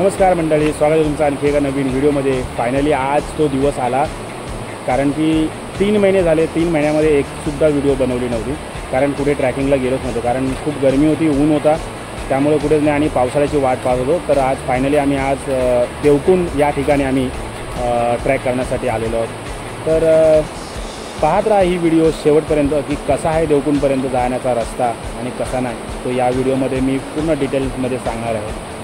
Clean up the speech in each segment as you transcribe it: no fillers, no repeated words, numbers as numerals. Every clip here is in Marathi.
नमस्कार मंडळी, स्वागत आहे तुमचं आणखी एका नवीन व्हिडिओमध्ये। फायनली आज तो दिवस आला, कारण की 3 महिने झाले। 3 महिन्यामध्ये एकसुद्धा व्हिडिओ बनवली नव्हती, कारण कुठे ट्रॅकिंगला गेलोच नव्हतो, कारण खूप गरमी होती, ऊन होता, त्यामुळे कुठेच नाही आणि पावसाळ्याची वाट पाहत होतो। तर आज फायनली आम्ही आज देवकुंड या ठिकाणी आम्ही ट्रॅक करण्यासाठी आलेलो आहोत। तर पाहत राहा ही व्हिडिओ शेवटपर्यंत की कसा आहे देवकुंडपर्यंत जाण्याचा रस्ता आणि कसा नाही, तो या व्हिडिओमध्ये मी पूर्ण डिटेल्समध्ये सांगणार आहे।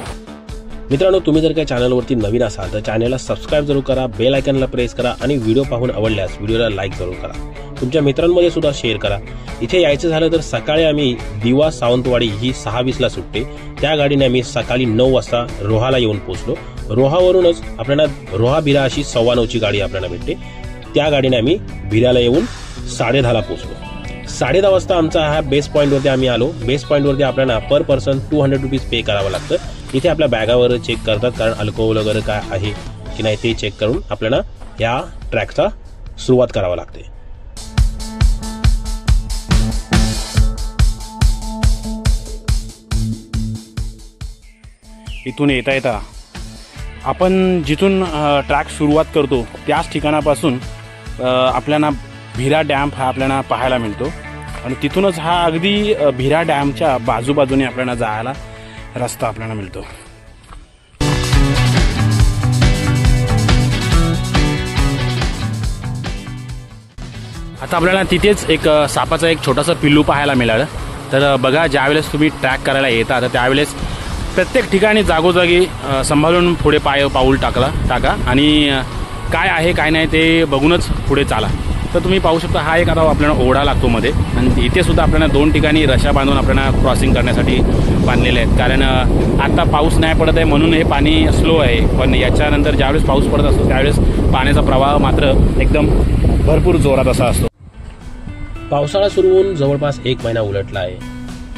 मित्रांनो, तुम्ही जर काही चॅनलवरती नवीन असाल तर चॅनलला सबस्क्राइब जरूर करा, बेल आयकॉनला प्रेस करा आणि व्हिडिओ पाहून आवडल्यास व्हिडिओला लाईक जरूर करा, तुमच्या मित्रांमध्ये सुद्धा शेअर करा। इथे यायचं झालं तर सकाळी आम्ही दिवा सावंतवाडी ही 6:20ला सुटते, त्या गाडीने आम्ही सकाळी 9 वाजता रोहाला येऊन पोहोचलो। रोहावरूनच आपल्याला रोहा भिरा अशी 9:15ची गाडी आपल्याला भेटते, त्या गाडीने आम्ही भिराला येऊन 10:30ला पोहोचलो। 10:30 वाजता आमचा हा बेस पॉईंटवरती आम्ही आलो। बेस पॉईंटवरती आपल्याला पर पर्सन 200 रुपीज पे करावं लागतं। इथे आपल्या बॅगावर चेक करतात, कारण अल्कोहोल वगैरे काय आहे की नाही ते चेक करून आपल्याला या ट्रॅकचा सुरुवात करावं लागते। इथून येता येता आपण जिथून ट्रॅक सुरुवात करतो त्याच ठिकाणापासून आपल्याला भिरा डॅम हा आपल्याला पाहायला मिळतो आणि तिथूनच हा अगदी भिरा डॅमच्या बाजूबाजूने आपल्याला जायला रस्ता आपल्याला मिळतो। आता आपल्याला तिथेच एक सापाचा एक छोटासा पिल्लू पाहायला मिळालं। तर बघा, ज्यावेळेस तुम्ही ट्रॅक करायला येता तर त्यावेळेस प्रत्येक ठिकाणी जागोजागी सांभाळून पुढे पाऊल टाका आणि काय आहे काय नाही ते बघूनच पुढे चाला। तर तुम्ही पाहू शकता, हा एक आता आपल्याला ओढा लागतो मध्ये, आणि इथे सुद्धा आपल्याला 2 ठिकाणी रशा बांधून आपल्याला क्रॉसिंग करण्यासाठी बांधलेले आहेत, कारण आता पाऊस नाही पडत आहे म्हणून हे पाणी स्लो आहे, पण याच्यानंतर ज्यावेळेस पाऊस पडत असतो त्यावेळेस पाण्याचा प्रवाह मात्र एकदम भरपूर जोरात असा असतो। पावसाळा सुरू होऊन जवळपास 1 महिना उलटला आहे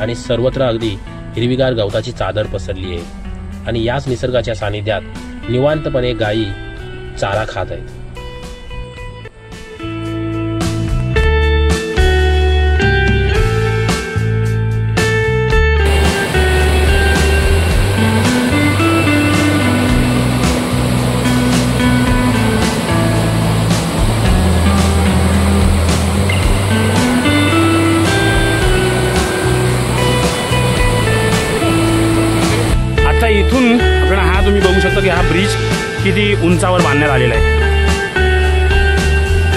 आणि सर्वत्र अगदी हिरवीगार गवताची चादर पसरली आहे आणि याच निसर्गाच्या सानिध्यात निवांतपणे गायी चारा खात आहेत। इथून आपल्याला हा तुम्ही बघू शकता की हा ब्रिज किती उंचावर बांधण्यात आलेला आहे,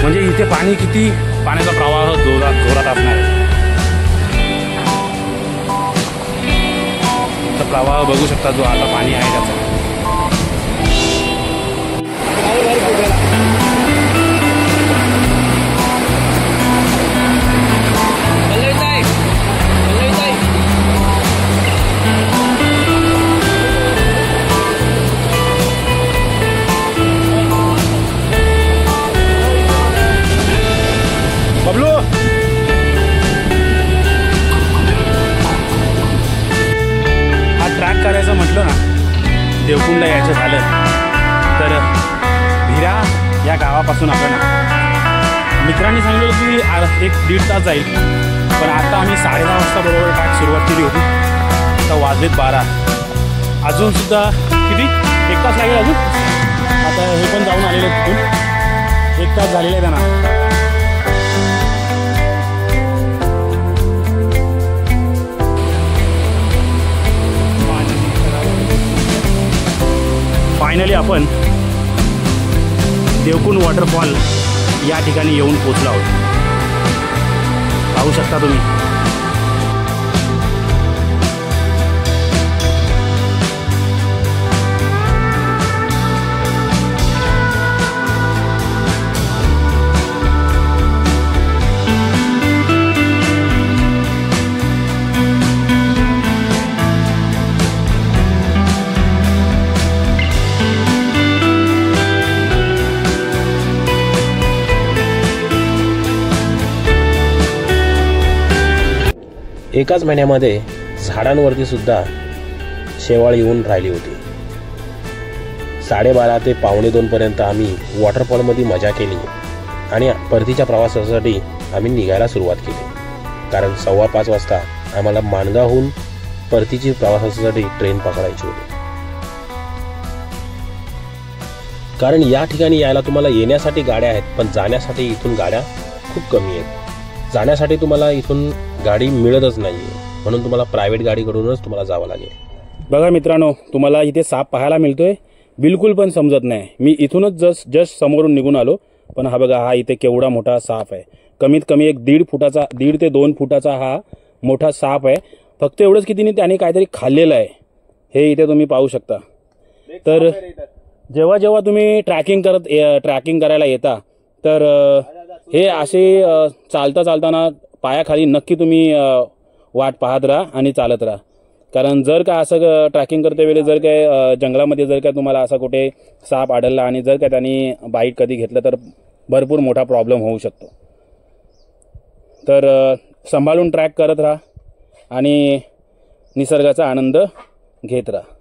म्हणजे इथे पाण्याचा प्रवाह जोरात असणार आहे। तर प्रवाह बघू शकता, जो आता पाणी आहे त्याचा। ट्रॅक करायचं म्हटलं ना, देवकुंडला यायचं झालं तर भिरा या गावापासून आपल्याला मित्रांनी सांगितलं की 1-1.5 तास जाईल, पण आता आम्ही 10:30 वाजता बरोबर ट्रॅक सुरुवात केली होती। आता वाजलेत 12, अजूनसुद्धा किती 1 तास लागेल अजून। आता हे पण जाऊन आलेले तिथून 1 तास झालेले आहे त्यांना। फायनली आपण देवकुंड वॉटरफॉल या ठिकाणी येऊन पोहोचलो आहोत, पाहू शकता तुम्ही। एकाच महिन्यामध्ये झाडांवरती सुद्धा शेवाळ येऊन राहिली होती। 12:30 ते 1:45 पर्यंत आम्ही वॉटरफॉलमध्ये मजा केली आणि परतीच्या प्रवासासाठी आम्ही निघायला सुरुवात केली, कारण 5:15 वाजता आम्हाला माणगावहून परतीची प्रवासासाठी ट्रेन पकडायची होती। कारण या ठिकाणी यायला तुम्हाला येण्यासाठी गाड्या आहेत, पण जाण्यासाठी इथून गाड्या खूप कमी आहेत. जाण्यासाठी तुम्हाला इथून गाडी मिळतच नाही आहे, म्हणून तुम्हाला प्रायव्हेट गाडीकडूनच तुम्हाला जावं लागेल. बघा मित्रांनो, तुम्हाला इथे साप पाहायला मिळतोय, बिलकुल पण समजत नाही. मी इथूनच जस्ट समोरून निघून आलो, पण हा बघा, हा इथे केवढा मोठा साप आहे. कमीत कमी एक 1.5 ते 2 फुटाचा हा मोठा साप आहे. फक्त एवढंच की त्याने काहीतरी खाल्लेलं आहे, हे इथे तुम्ही पाहू शकता. तर जेव्हा जेव्हा तुम्ही ट्रॅकिंग करायला येता, तर हे असे चालताना पायाखाली नक्की तुम्ही वाट पाहत राहा आणि चालत राहा. कारण जर का असं ट्रॅकिंग करते वेळी जर काय जंगलामध्ये जर का तुम्हाला असा कुठे साप आढळला आणि जर का त्यांनी बाईट कधी घेतलं तर भरपूर मोठा प्रॉब्लेम होऊ शकतो. तर सांभाळून ट्रॅक करत राहा आणि निसर्गाचा आनंद घेत राहा.